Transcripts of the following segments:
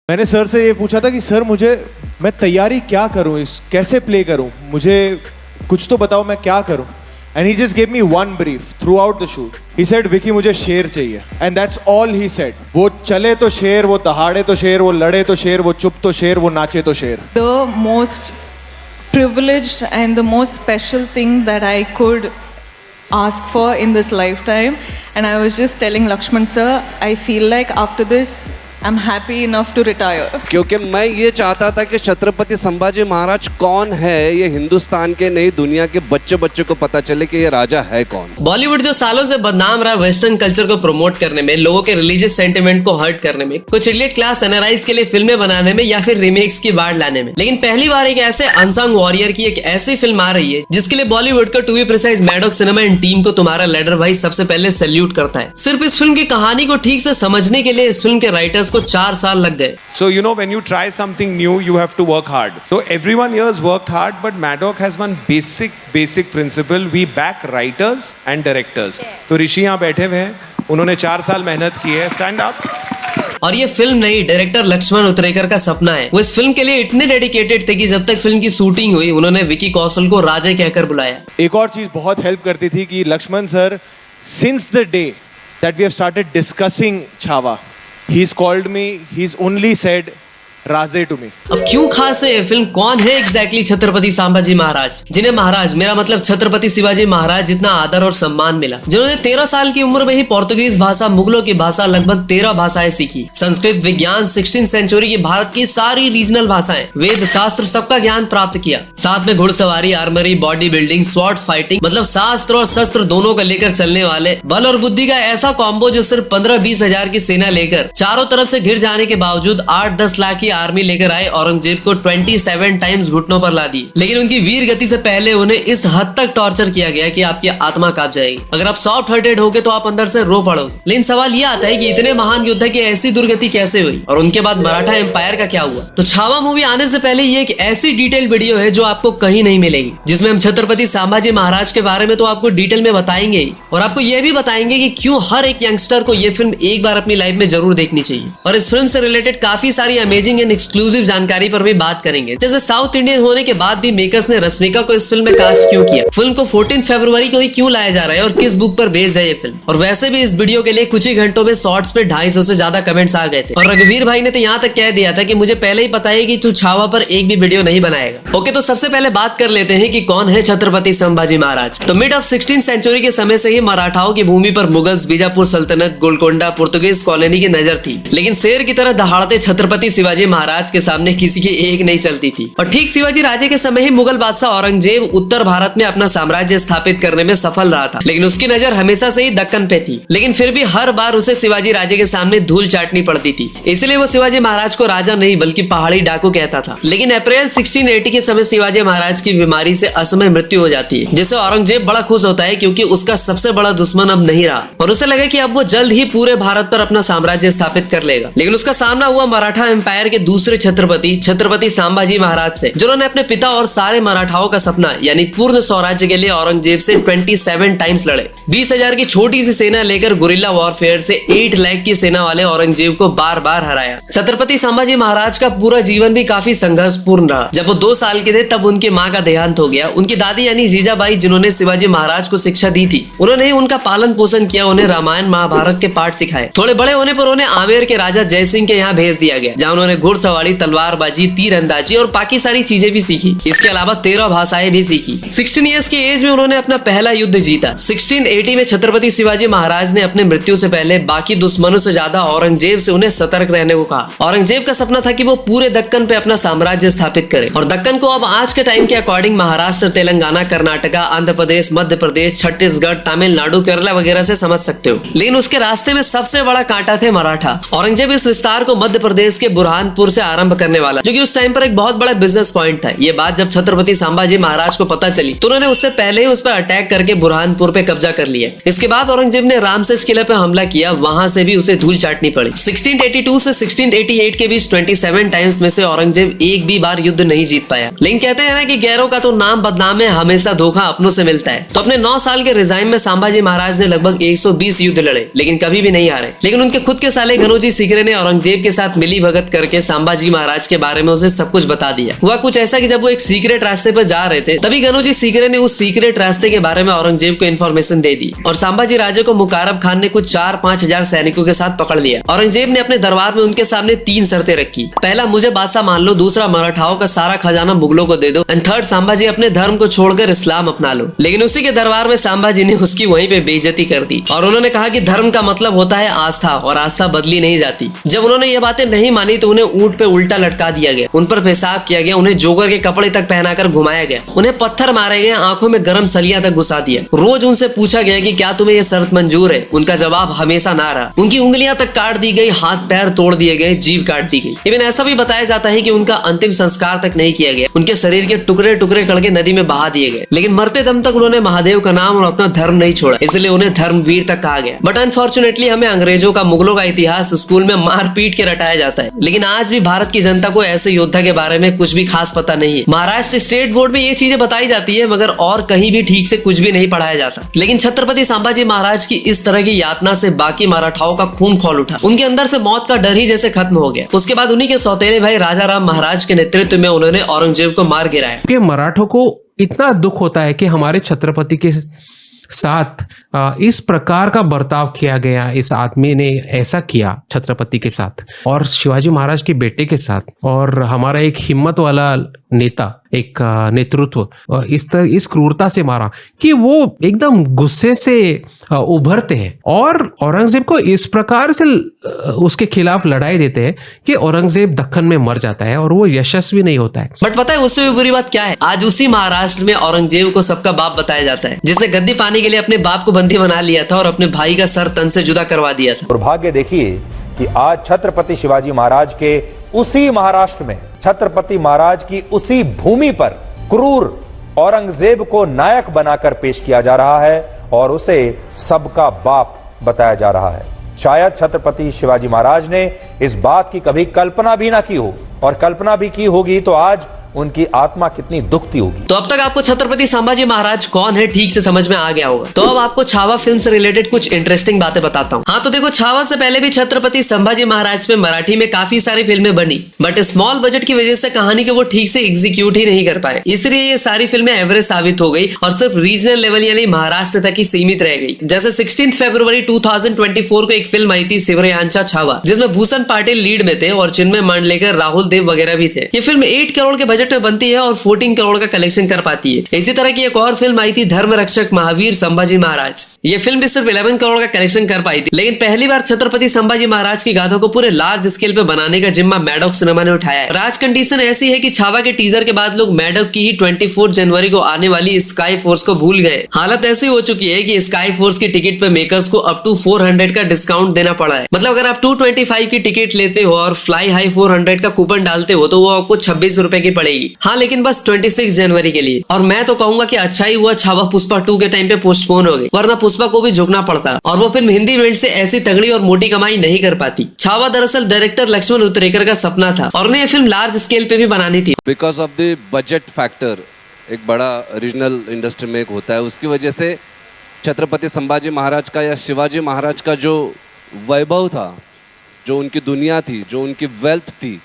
मैंने सर से ये पूछा था कि सर मैं तैयारी क्या करूं, कैसे प्ले करूं, मुझे कुछ तो बताओ मैं क्या करूं. And he just gave me one brief throughout the shoot. He said, "Vicky मुझे शेर चाहिए." And that's all he said. वो चले तो शेर, वो दहाड़े तो शेर, वो लड़े तो शेर, वो चुप तो शेर, वो नाचे तो शेर. The most privileged and the most special thing that I could ask for in this lifetime, and I was just telling Lakshman sir, I feel like after this I'm happy enough to retire. क्योंकि मैं ये चाहता था कि छत्रपति संभाजी महाराज कौन है ये हिंदुस्तान के नहीं दुनिया के बच्चे बच्चे को पता चले कि ये राजा है कौन. बॉलीवुड जो सालों से बदनाम रहा वेस्टर्न कल्चर को प्रमोट करने में, लोगों के रिलीजियस सेंटिमेंट को हर्ट करने में, कुछ इडियट क्लास एनआरआईज के लिए फिल्में बनाने में या फिर रीमेक्स की बाढ़ लाने में, लेकिन पहली बार एक ऐसे अनसंग वॉरियर की एक ऐसी फिल्म आ रही है जिसके लिए बॉलीवुड का to be precise Maddock cinema and team को तुम्हारा लेडर भाई सबसे पहले सैल्यूट करता है. सिर्फ इस फिल्म की कहानी को ठीक से समझने के लिए इस फिल्म के राइटर्स को 4 साल लग गए. So you know when you try something new you have to work hard. So everyone here has worked hard but Maddock has one basic principle. We back writers and directors. तो ऋषि यहाँ बैठे हुए हैं, उन्होंने 4 साल मेहनत की है. Stand up. और ये फिल्म नहीं, डायरेक्टर लक्ष्मण उतरेकर का सपना है. वो इस फिल्म के लिए इतने डेडिकेटेड थे कि जब तक फिल्म की शूटिंग हुई उन्होंने विकी कौशल को राजा कहकर बुलाया. एक और चीज बहुत हेल्प करती थी कि Laxman sir, since the day that we have started discussing Chhaava, he's called me, he's only said Raje to me. अब क्यों खास है ये फिल्म? कौन है एग्जैक्टली छत्रपति संभाजी महाराज, जिन्हें महाराज मेरा मतलब छत्रपति शिवाजी महाराज जितना आदर और सम्मान मिला, जिन्होंने 13 साल की उम्र में ही पोर्तुगीज भाषा, मुगलों की भाषा, लगभग 13 भाषाएं सीखी, संस्कृत, विज्ञान, 16th सेंचुरी की भारत की सारी रीजनल भाषाएं, वेद, शास्त्र, सबका ज्ञान प्राप्त किया. साथ में घुड़सवारी, armoury, body building, swords fighting, मतलब शास्त्र और शस्त्र दोनों को लेकर चलने वाले, बल और बुद्धि का ऐसा कॉम्बो जो सिर्फ 15-20 हजार की सेना लेकर चारों तरफ से घिर जाने के बावजूद 8-10 लाख की आर्मी लेकर आए औरंगजेब को 27 टाइम्स घुटनों पर ला दी. लेकिन उनकी वीर गति से पहले उन्हें इस हद तक टॉर्चर किया गया कि आपकी आत्मा कांप जाएगी. अगर आप सॉफ्ट हार्टेड होगे तो आप अंदर से रो पड़ोगे. लेकिन सवाल यह आता है कि इतने महान योद्धा की ऐसी दुर्गति कैसे हुई और उनके बाद मराठा एम्पायर का क्या हुआ? तो छावा मूवी आने से पहले ये एक ऐसी डिटेल वीडियो है जो आपको कहीं नहीं मिलेगी, जिसमें हम छत्रपति संभाजी महाराज के बारे में तो आपको डिटेल में बताएंगे और आपको यह भी बताएंगे कि क्यों हर एक यंगस्टर को यह फिल्म एक बार अपनी लाइफ में जरूर देखनी चाहिए. और इस फिल्म से रिलेटेड काफी सारी अमेजिंग एंड एक्सक्लूसिव जानकारी पर भी बात करेंगे. जैसे साउथ इंडियन होने के बाद भी मेकर्स ने रश्मिका को इस फिल्म में कास्ट क्यों किया, फिल्म को 14 फरवरी को ही क्यों लाया जा रहा है और किस बुक पर बेस्ड है ये फिल्म. और वैसे भी इस वीडियो के लिए कुछ ही घंटों में शॉर्ट्स पे 250 से ज्यादा कमेंट्स आ गए थे और रघुवीर भाई ने तो यहाँ तक कह दिया था कि मुझे पहले ही पता है कि तू छावा पर एक भी वीडियो नहीं बनाएगा. ओके, तो सबसे पहले बात कर लेते हैं कि कौन है छत्रपति संभाजी महाराज. तो मिड ऑफ 16th सेंचुरी के समय से ही मराठाओं की भूमि पर मुगल्स, बीजापुर सल्तनत, गोलकोंडा, पुर्तगालीज कॉलोनी की नजर थी. लेकिन शेर की तरह दहाड़ते छत्रपति शिवाजी महाराज के सामने किसी की एक नहीं चलती थी. और ठीक शिवाजी राजे के समय ही मुगल बादशाह औरंगजेब उत्तर भारत में अपना साम्राज्य स्थापित करने में सफल रहा था. लेकिन उसकी नजर हमेशा से ही दक्कन पे थी. लेकिन फिर भी हर बार उसे शिवाजी राजे के सामने धूल चाटनी पड़ती थी. इसलिए वो शिवाजी महाराज को राजा नहीं बल्कि पहाड़ी डाकू कहता था. लेकिन अप्रैल 1680 के समय शिवाजी महाराज की बीमारी से असमय मृत्यु हो जाती है, जिससे औरंगजेब बड़ा खुश होता है क्योंकि उसका सबसे बड़ा दुश्मन अब नहीं रहा और उसे लगा कि अब वो जल्द ही पूरे भारत पर अपना साम्राज्य स्थापित कर लेगा. लेकिन उसका सामना हुआ मराठा एम्पायर के दूसरे छत्रपति संभाजी महाराज से, जिन्होंने अपने पिता और सारे मराठाओं का सपना यानी पूर्ण स्वराज्य के लिए औरंगजेब से 27 टाइम्स लड़े. 20,000 की छोटी सी सेना लेकर गुरिल्ला वॉरफेयर से 8 लाख की सेना वाले औरंगजेब को बार बार हराया. छत्रपति संभाजी महाराज का पूरा जीवन भी काफी संघर्षपूर्ण रहा. जब वो 2 साल के थे तब उनकी माँ का देहांत हो गया. उनकी दादी यानी जीजाबाई, जिन्होंने शिवाजी महाराज को शिक्षा दी थी, उन्होंने ही उनका पालन पोषण किया, उन्हें रामायण महाभारत के पाठ सिखाए. थोड़े बड़े होने पर उन्हें आमेर के राजा जयसिंह के यहाँ भेज दिया गया, जहाँ उन्होंने घुड़सवारी, तलवारबाजी, तीरंदाजी और बाकी सारी चीजें भी सीखी. इसके अलावा 13 भाषाएं भी सीखी. 16 इयर्स की एज में उन्होंने अपना पहला युद्ध जीता. 1680 में छत्रपति शिवाजी महाराज ने अपने मृत्यु से पहले बाकी दुश्मनों से ज्यादा औरंगजेब से उन्हें सतर्क रहने को कहा. औरंगजेब का सपना था कि वो पूरे दक्कन पे अपना साम्राज्य स्थापित करे और दक्कन को अब आज के टाइम के अकॉर्डिंग महाराष्ट्र, तेलंगाना, कर्नाटका, आंध्र प्रदेश, मध्य प्रदेश, छत्तीसगढ़, तमिलनाडु, केरला वगैरह से समझ सकते हो. लेकिन उसके रास्ते में सबसे बड़ा कांटा थे मराठा. औरंगजेब इस विस्तार को मध्य प्रदेश के बुरहानपुर से आरंभ करने वाला, जो कि उस टाइम पर एक बहुत बड़ा बिजनेस पॉइंट था. ये बात जब छत्रपति संभाजी महाराज को पता चली तो उन्होंने उससे पहले ही उस पर अटैक करके बुरहानपुर पे कब्जा कर लिया. इसके बाद औरंगजेब ने रामसेज किले पे हमला किया, वहां से भी उसे धूल चाटनी पड़ी. 1682 से 1688 के बीच 27 टाइम्स में से औरंगजेब एक भी बार युद्ध नहीं जीत पाया. लेकिन कहते हैं ना कि गैरों का तो नाम बदनाम है, हमेशा धोखा अपनों से मिलता है. तो अपने 9 साल के रिजाइन में संभाजी महाराज ने लगभग 120 युद्ध लड़े, लेकिन कभी भी नहीं हारे. लेकिन उनके खुद के साले घनोजी सीकरे ने औरंगजेब के साथ मिली भगत करके संभाजी महाराज के बारे में उसे सब कुछ बता दिया। हुआ कुछ ऐसा कि जब वो एक सीक्रेट रास्ते पर जा रहे थे तभी गनोजी सीकरे ने उस सीक्रेट रास्ते के बारे में औरंगजेब को इन्फॉर्मेशन दे दी और संभाजी राजे को मुकारब खान ने कुछ 4-5 हजार सैनिकों के साथ पकड़ लिया। औरंगजेब ने अपने दरबार में उनके सामने 3 शर्तें रखी। पहला, मुझे बादशाह मान लो। दूसरा, मराठाओं का सारा खजाना मुगलों को दे दो। एंड थर्ड, संभाजी अपने धर्म को छोड़कर इस्लाम अपना लो। लेकिन उसी के दरबार में संभाजी ने उसकी वहीं पे बेइज्जती कर दी और उन्होंने कहा कि धर्म का मतलब होता है आस्था और आस्था बदली नहीं जाती। जब उन्होंने ये बातें नहीं मानी तो उन्हें ऊंट पे उल्टा लटका दिया गया, उन पर पेशाब किया गया, उन्हें जोकर के कपड़े तक पहनाकर घुमाया गया, उन्हें पत्थर मारे गए, आंखों में गर्म सलियां तक घुसा दिया। रोज उनसे पूछा गया कि क्या तुम्हें यह शर्त मंजूर है? उनका जवाब हमेशा ना रहा। उनकी उंगलियां तक काट दी गई, हाथ पैर तोड़ दिए गए, जीभ काट दी गई। इवन ऐसा भी बताया जाता है कि उनका अंतिम संस्कार तक नहीं किया गया, उनके शरीर के टुकड़े टुकड़े करके नदी में बहा दिए गए। लेकिन मरते दम तक उन्होंने महादेव का नाम और अपना धर्म नहीं छोड़ा, इसलिए उन्हें धर्मवीर तक कहा गया। बट अनफॉर्चुनेटली हमें अंग्रेजों का, मुगलों का इतिहास स्कूल में मार पीट के रटाया जाता है, लेकिन आज भी भारत की जनता को ऐसे योद्धा के बारे में कुछ भी खास पता नहीं है। महाराष्ट्र स्टेट बोर्ड में ये चीजें बताई जाती है मगर और कहीं भी ठीक से कुछ भी नहीं पढ़ाया जाता। लेकिन छत्रपति संभाजी महाराज की इस तरह की यातना से बाकी मराठाओं का खून खौल उठा, उनके अंदर से मौत का डर ही जैसे खत्म हो गया। उसके बाद उन्हीं के सौतेले भाई राजा राम महाराज के नेतृत्व में उन्होंने औरंगजेब को मार गिराया। कि मराठों को इतना दुख होता है कि हमारे छत्रपति के साथ इस प्रकार का बर्ताव किया गया, इस आदमी ने ऐसा किया छत्रपति के साथ और शिवाजी महाराज के बेटे के साथ, और हमारा एक हिम्मत वाला नेता, एक नेतृत्व इस क्रूरता से मारा कि वो एकदम गुस्से से उभरते हैं और औरंगजेब को इस प्रकार से उसके खिलाफ लड़ाई देते हैं कि औरंगजेब दक्कन में मर जाता है और वो यशस्वी नहीं होता है। बट पता है उससे भी बुरी बात क्या है? आज उसी महाराष्ट्र में औरंगजेब को सबका बाप बताया जाता है, जिसने गद्दी पाने के लिए अपने बाप को बंदी बना लिया था और अपने भाई का सर तन से जुदा करवा दिया था। दुर्भाग्य देखिए कि आज छत्रपति शिवाजी महाराज के उसी महाराष्ट्र में, छत्रपति महाराज की उसी भूमि पर क्रूर औरंगजेब को नायक बनाकर पेश किया जा रहा है और उसे सबका बाप बताया जा रहा है। शायद छत्रपति शिवाजी महाराज ने इस बात की कभी कल्पना भी ना की हो, और कल्पना भी की होगी तो आज उनकी आत्मा कितनी दुखती होगी। तो अब तक आपको छत्रपति संभाजी महाराज कौन है ठीक से समझ में आ गया होगा। तो अब आपको छावा फिल्म से रिलेटेड कुछ इंटरेस्टिंग बातें बताता हूँ। हाँ तो देखो, छावा से पहले भी छत्रपति संभाजी महाराज पे मराठी में काफी सारी फिल्में बनी, बट स्मॉल बजट की वजह से कहानी के वो ठीक से एग्जीक्यूट ही नहीं कर पाए, इसलिए ये सारी फिल्में एवरेज साबित हो गई और सिर्फ रीजनल लेवल यानी महाराष्ट्र तक ही सीमित रह गई। जैसे 16 फरवरी 2024 को एक फिल्म आई थी शिवरयांचा छावा, जिसमें भूषण पाटिल लीड में थे और चिन्मय मांडलेकर, राहुल देव वगैरह भी थे। ये फिल्म 8 करोड़ के बजट में बनती है और 14 करोड़ का कलेक्शन कर पाती है। इसी तरह की एक और फिल्म आई थी धर्म रक्षक महावीर संभाजी महाराज, ये फिल्म भी सिर्फ 11 करोड़ का कलेक्शन कर पाई थी। लेकिन पहली बार छत्रपति संभाजी महाराज की गाथों को पूरे लार्ज स्केल पे बनाने का जिम्मा मैडॉक सिनेमा ने उठाया है। राज कंडीशन ऐसी है कि छावा के टीजर के बाद लोग मैडॉक की ही 24 जनवरी को आने वाली स्काई फोर्स को भूल गए। हालत ऐसी हो चुकी है कि स्काई फोर्स की टिकट पे मेकर्स को अप टू 400 का डिस्काउंट देना पड़ा है। मतलब अगर आप 225 की टिकट लेते हो और फ्लाई हाई 400 का कूपन डालते हो तो वो आपको 26 रुपए की पड़ेगी। हाँ, लेकिन बस 26 जनवरी के लिए। और मैं तो कहूंगा कि अच्छा ही हुआ छावा पुष्पा 2 के टाइम पे पोस्टपोन हो गई, वरना पुष्पा को भी झुकना पड़ता और वो फिल्म हिंदी बेल्ट से ऐसी तगड़ी और मोटी कमाई नहीं कर पाती। छावा दरअसल डायरेक्टर लक्ष्मण उतरेकर का सपना था और उन्हें ये फिल्म लार्ज स्केल पे भी बनानी थी। Because of the budget factor, एक बड़ा रीजनल इंडस्ट्री में एक होता है, उसकी वजह से छत्रपति संभाजी महाराज का या शिवाजी महाराज का जो वैभव था, जो उनकी दुनिया थी, जो उनकी वेल्थ थी,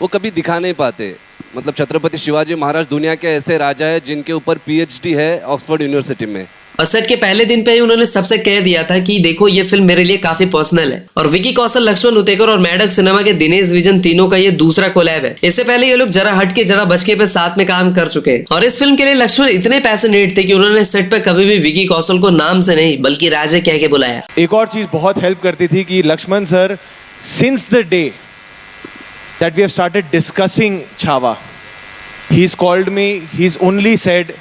वो कभी दिखा नहीं पाते। मतलब छत्रपति शिवाजी महाराज दुनिया के ऐसे राजा है जिनके ऊपर PhD है ऑक्सफोर्ड यूनिवर्सिटी में। और सेट के पहले दिन पे ही उन्होंने सबसे कह दिया था कि देखो ये फिल्म मेरे लिए काफी पर्सनल है। और विकी कौशल, लक्ष्मण उतेकर और मैडॉक सिनेमा के दिनेश विजन, तीनों का ये दूसरा कोलैब है। इससे पहले ये लोग जरा हट के जरा बचके पे साथ में काम कर चुके हैं और इस फिल्म के लिए लक्ष्मण इतने पैशनेट थे कि उन्होंने सेट पे कभी भी विकी कौशल को नाम से नहीं बल्कि राजा कह के बुलाया। एक और चीज बहुत हेल्प करती थी कि Laxman sir, since the day that we have started discussing Chhawa, he's called me, he's only said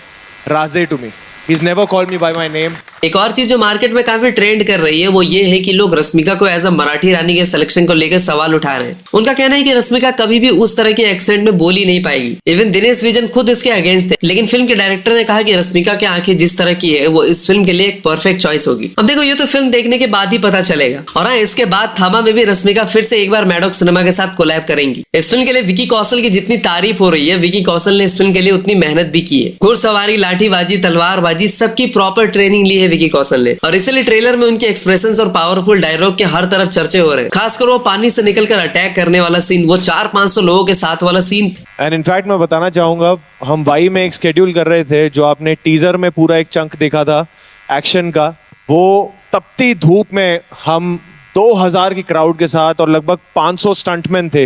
Raze to me. He's never called me by my name. एक और चीज जो मार्केट में काफी ट्रेंड कर रही है वो ये है कि लोग रश्मिका को एज अ मराठी रानी के सिलेक्शन को लेकर सवाल उठा रहे हैं। उनका कहना है कि रश्मिका कभी भी उस तरह के एक्सेंट में बोली नहीं पाएगी। इवन दिनेश विजन खुद इसके अगेंस्ट थे, लेकिन फिल्म के डायरेक्टर ने कहा कि रश्मिका की आंखें जिस तरह की है वो इस फिल्म के लिए एक परफेक्ट चॉइस होगी। अब देखो, ये तो फिल्म देखने के बाद ही पता चलेगा। और हाँ, इसके बाद थामा में भी रश्मिका फिर से एक बार मैडॉक सिनेमा के साथ कोलैब करेंगी। इस फिल्म के लिए विकी कौशल की जितनी तारीफ हो रही है, विकी कौशल ने इस फिल्म के लिए उतनी मेहनत भी की है। घुड़सवारी, लाठीबाजी, तलवारबाजी सबकी प्रॉपर ट्रेनिंग ली है है विकी कौशल ने, और इसलिए ट्रेलर में उनके एक्सप्रेशंस और पावरफुल डायलॉग के हर तरफ चर्चे हो रहे हैं। खासकर वो पानी से निकलकर अटैक करने वाला सीन, वो 400-500 लोगों के साथ वाला सीन। एंड इनफैक्ट मैं बताना चाहूंगा, हम वाई में एक स्केड्यूल कर रहे थे, जो आपने टीजर में पूरा एक चंक देखा था एक्शन का, वो तपती धूप में हम 2000 की क्राउड के साथ और लगभग 500 स्टंटमैन थे,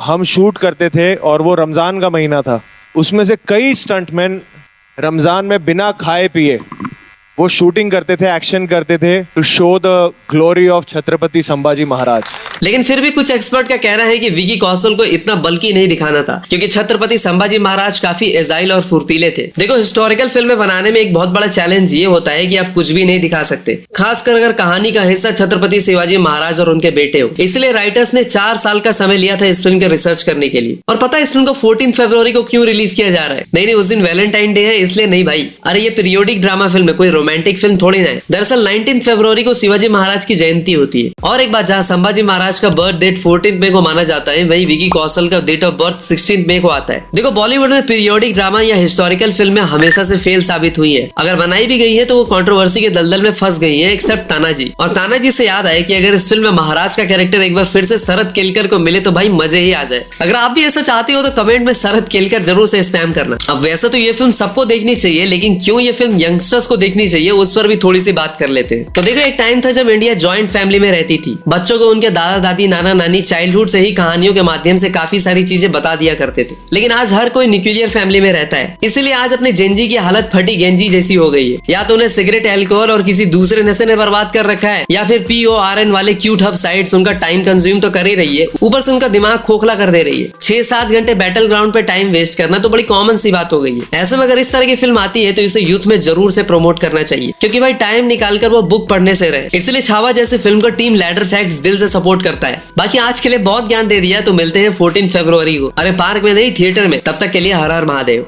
हम शूट करते थे। और वो रमजान का महीना था, उसमें से कई स्टंटमैन रमजान में बिना खाए पिए वो शूटिंग करते थे, एक्शन करते थे, to show the glory of Chhatrapati Sambhaji Maharaj. लेकिन फिर भी कुछ एक्सपर्ट का कहना है कि विकी कौशल को इतना बल्कि नहीं दिखाना था, क्योंकि छत्रपति संभाजी महाराज काफी एजाइल और फुर्तीले थे। देखो, हिस्टोरिकल फिल्में बनाने में एक बहुत बड़ा चैलेंज ये होता है कि आप कुछ भी नहीं दिखा सकते, खासकर अगर कहानी का हिस्सा छत्रपति शिवाजी महाराज और उनके बेटे हो। इसलिए राइटर्स ने 4 साल का समय लिया था इस फिल्म के रिसर्च करने के लिए। और पता है इस फिल्म को 14 फरवरी को क्यों रिलीज किया जा रहा है? नहीं, उस दिन वैलेंटाइन डे है, इसलिए नहीं भाई। अरे ये पीरियोडिक ड्रामा फिल्म है, कोई रोमांटिक फिल्म थोड़ी ना है। दरअसल 19 फरवरी को शिवाजी महाराज की जयंती होती है। और एक बात, जहां संभाजी महाराज का बर्थ डेट 14 मई को माना जाता है, वही विकी कौशल का डेट ऑफ बर्थ 16 मई को आता है। देखो, बॉलीवुड में पीरियोडिक ड्रामा या हिस्टोरिकल फिल्में हमेशा से फेल साबित हुई है। अगर बनाई भी गई है तो वो कंट्रोवर्सी के दलदल में फंस गई है, एक्सेप्ट तानाजी। और तानाजी से याद आए कि अगर इस फिल्म में महाराज का कैरेक्टर एक बार फिर से शरद केलकर को मिले तो भाई मजे ही आ जाए। अगर आप भी ऐसा चाहते हो तो कमेंट में शरद केलकर जरूर से स्पैम करना। अब वैसे तो ये फिल्म सबको देखनी चाहिए, लेकिन क्यों ये फिल्म यंगस्टर्स को देखनी चाहिए, उस पर भी थोड़ी सी बात कर लेते हैं। तो देखो, एक टाइम था जब इंडिया जॉइंट फैमिली में रहती थी। बच्चों को उनके दादा दादी, नाना नानी चाइल्डहुड से ही कहानियों के माध्यम से काफी सारी चीजें बता दिया करते थे। लेकिन आज हर कोई न्यूक्लियर फैमिली में रहता है, इसलिए आज अपने जेंजी की हालत फटी गेंजी जैसी हो गई है। या तो उन्हें सिगरेट, अल्कोहल और किसी दूसरे नशे ने बर्बाद कर रखा है, या फिर PORN वाले क्यूट हब साइट्स उनका टाइम कंज्यूम तो कर ही रही है, ऊपर से उनका दिमाग खोखला कर दे रही है। 6-7 घंटे बैटल ग्राउंड पे टाइम वेस्ट करना तो बड़ी कॉमन सी बात हो गई है। ऐसे में अगर इस तरह की फिल्म आती है तो इसे यूथ में जरूर से प्रमोट करना चाहिए, क्योंकि भाई टाइम निकालकर वो बुक पढ़ने से रहे। इसलिए छावा जैसे फिल्म को टीम लैडर फैक्ट्स दिल से सपोर्ट करता है। बाकी आज के लिए बहुत ज्ञान दे दिया, तो मिलते हैं 14 फरवरी को। अरे पार्क में नहीं, थिएटर में। तब तक के लिए हर हर महादेव।